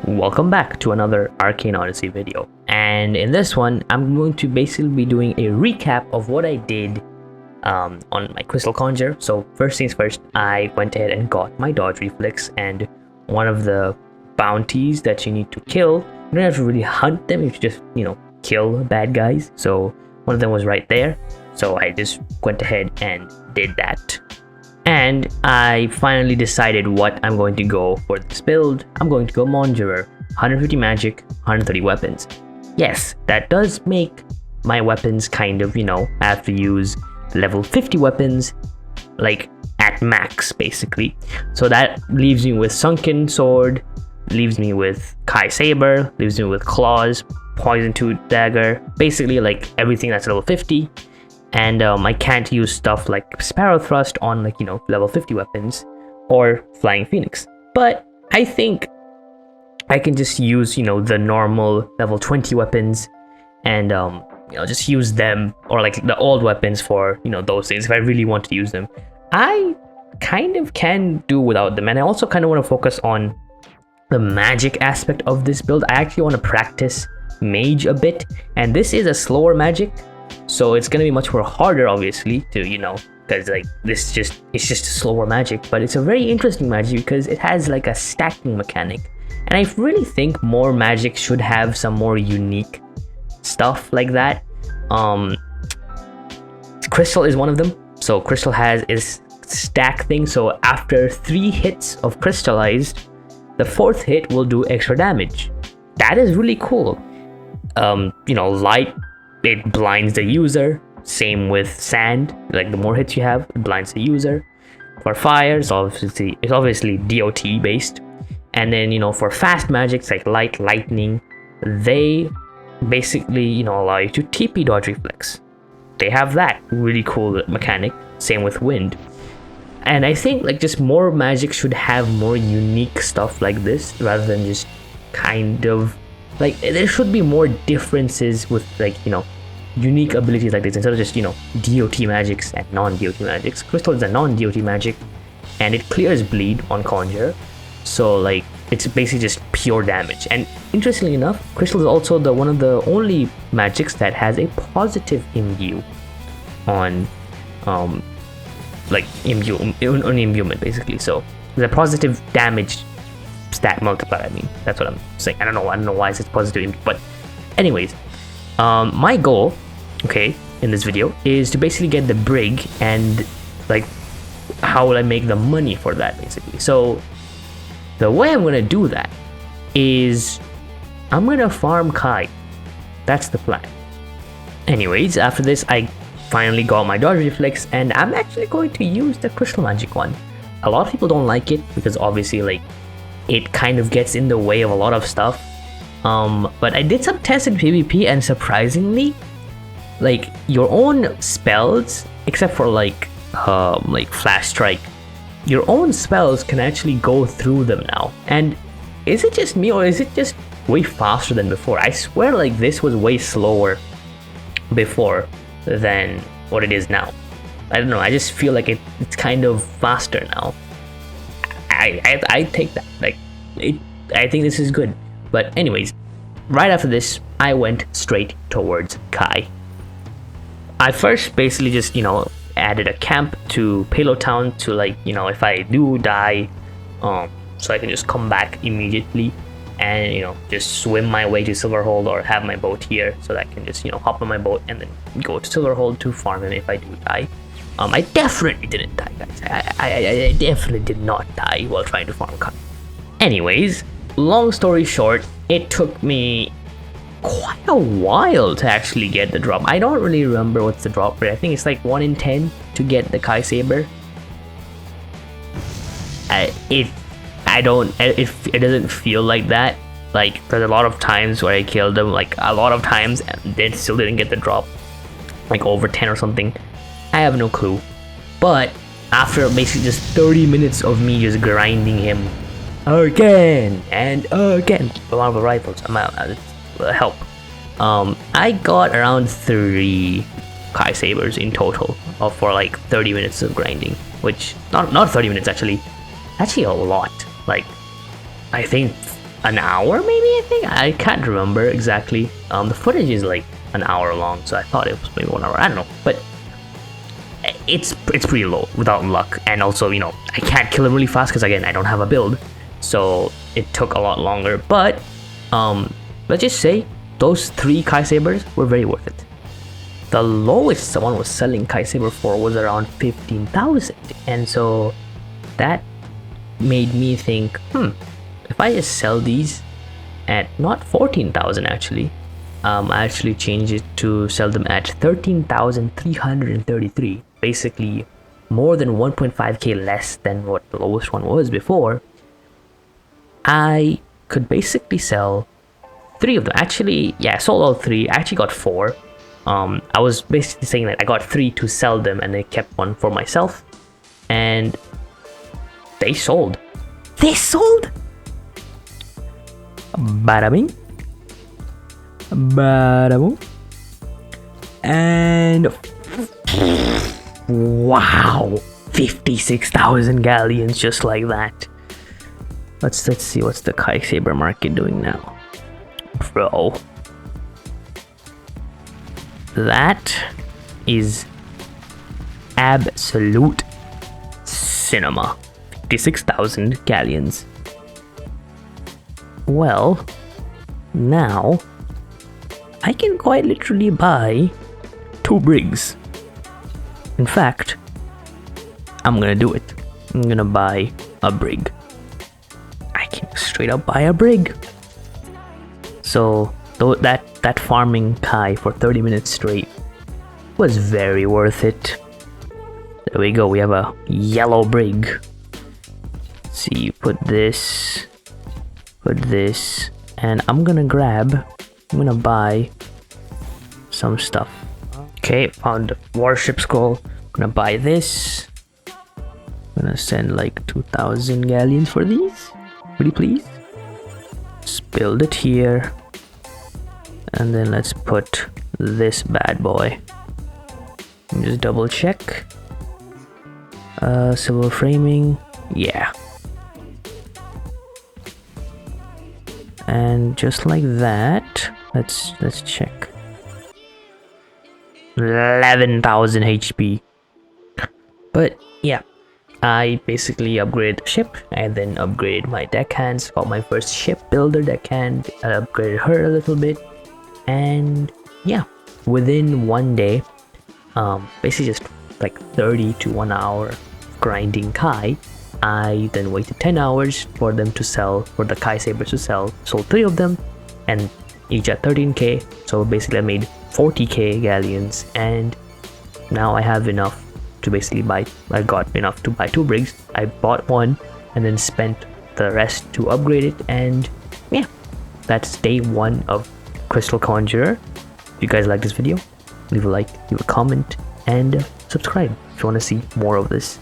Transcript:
Welcome back to another Arcane Odyssey video, and in this one I'm going to basically be doing a recap of what I did on my crystal conjure. So first things first, I went ahead and got my dodge reflex, and one of the bounties that you need to kill, you don't have to really hunt them, you just kill bad guys. So one of them was right there, so I just went ahead and did that. And I finally decided what I'm going to go for this build. I'm going to go Monjurer, 150 magic, 130 weapons. Yes, that does make my weapons kind of, I have to use level 50 weapons, like at max, basically. So that leaves me with Sunken Sword, leaves me with Kai Saber, leaves me with Claws, Poison Tooth Dagger, basically like everything that's level 50. And I can't use stuff like Sparrow Thrust on level 50 weapons or Flying Phoenix. But I think I can just use the normal level 20 weapons and just use them, or like the old weapons for those things if I really want to use them. I kind of can do without them, and I also kind of want to focus on the magic aspect of this build. I actually want to practice mage a bit, and this is a slower magic. So it's gonna be much more harder, obviously, to because like it's just a slower magic, but it's a very interesting magic because it has like a stacking mechanic, and I really think more magic should have some more unique stuff like that. Crystal is one of them. So Crystal has its stack thing. So after 3 hits of crystallized, the 4th hit will do extra damage. That is really cool. Light, it blinds the user. Same with sand, like the more hits you have, it blinds the user. For fire, it's obviously DOT based. And then for fast magics like light, lightning, they basically allow you to TP dodge reflex. They have that really cool mechanic. Same with wind. And I think like just more magic should have more unique stuff like this, rather than just kind of like, there should be more differences with unique abilities like this, instead of just DOT magics and non-DOT magics. Crystal is a non-DOT magic, and it clears bleed on conjure, so like it's basically just pure damage. And interestingly enough, Crystal is also one of the only magics that has a positive imbue on imbuement, basically. So the positive damage stat multiplier, I mean, that's what I'm saying. I don't know why it's positive, but anyways, my goal, in this video is to basically get the Brig, and like how will I make the money for that, basically. So the way I'm gonna do that is I'm gonna farm Kai. That's the plan. Anyways, after this I finally got my dodge reflex, and I'm actually going to use the crystal magic one. A lot of people don't like it because obviously like it kind of gets in the way of a lot of stuff. But I did some tests in PvP, and surprisingly, like your own spells, except for like flash strike, your own spells can actually go through them now. And is it just me, or is it just way faster than before? I swear like this was way slower before than what it is now. I don't know, I just feel like it's kind of faster now. I take that, like I think this is good. But anyways, right after this, I went straight towards Kai. I first basically just, added a camp to Payload Town to if I do die, so I can just come back immediately and, just swim my way to Silverhold, or have my boat here so that I can just, hop on my boat and then go to Silverhold to farm him if I do die. I definitely didn't die, guys. I definitely did not die while trying to farm Kai. Anyways, long story short, it took me quite a while to actually get the drop. I don't really remember what's the drop rate. I think it's like 1 in 10 to get the Kai Saber. It doesn't feel like that. Like there's a lot of times where I killed them, like a lot of times, and then still didn't get the drop, like over 10 or something. I have no clue. But after basically just 30 minutes of me just grinding him again and again, one of the rifles, I'm out. Help. I got around 3 Kai Sabers in total, for like 30 minutes of grinding, which not 30 minutes actually a lot. Like I think an hour, maybe. I think I can't remember exactly. The footage is like an hour long, so I thought it was maybe 1 hour. I don't know, but it's pretty low without luck. And also, you know, I can't kill him really fast because again, I don't have a build, so it took a lot longer. But let's just say those 3 Kai Sabers were very worth it. The lowest someone was selling Kai Saber for was around 15,000, and so that made me think, if I just sell these at not 14,000 actually, I actually changed it to sell them at 13,333, basically more than 1.5k less than what the lowest one was before. I could basically sell 3 of them. Actually, yeah, I sold all 3. I actually got 4. I was basically saying that I got 3 to sell them and I kept 1 for myself, and they sold. They sold! Bada bing. Bada boom. And wow, 56,000 galleons just like that. Let's see what's the Kai Saber market doing now, bro. That is absolute cinema. 56,000 galleons. Well, now I can quite literally buy 2 brigs. In fact, I'm gonna do it. I'm gonna buy a brig. I can straight up buy a brig. So that farming Kai for 30 minutes straight was very worth it. There we go. We have a yellow brig. Let's see, put this, and I'm gonna buy some stuff. Okay, found the warship scroll. I'm gonna buy this. I'm gonna send like 2,000 galleons for these. Pretty please. Let's build it here. And then let's put this bad boy. Just double check. Silver framing. Yeah. And just like that, let's check. 11,000 HP. But yeah, I basically upgraded the ship. I then upgraded my deckhands. Got my first ship builder deckhand. I upgraded her a little bit, and yeah, within 1 day, basically just like 30 to 1 hour grinding Kai, I then waited 10 hours for them to sell, for the Kai Sabers to sell. Sold 3 of them, and each at 13k. So basically I made 40k galleons, and now I have enough to basically buy. I got enough to buy 2 brigs. I bought 1 and then spent the rest to upgrade it, and yeah, that's day 1 of Crystal Conjurer. If you guys like this video, leave a like, leave a comment, and subscribe if you want to see more of this.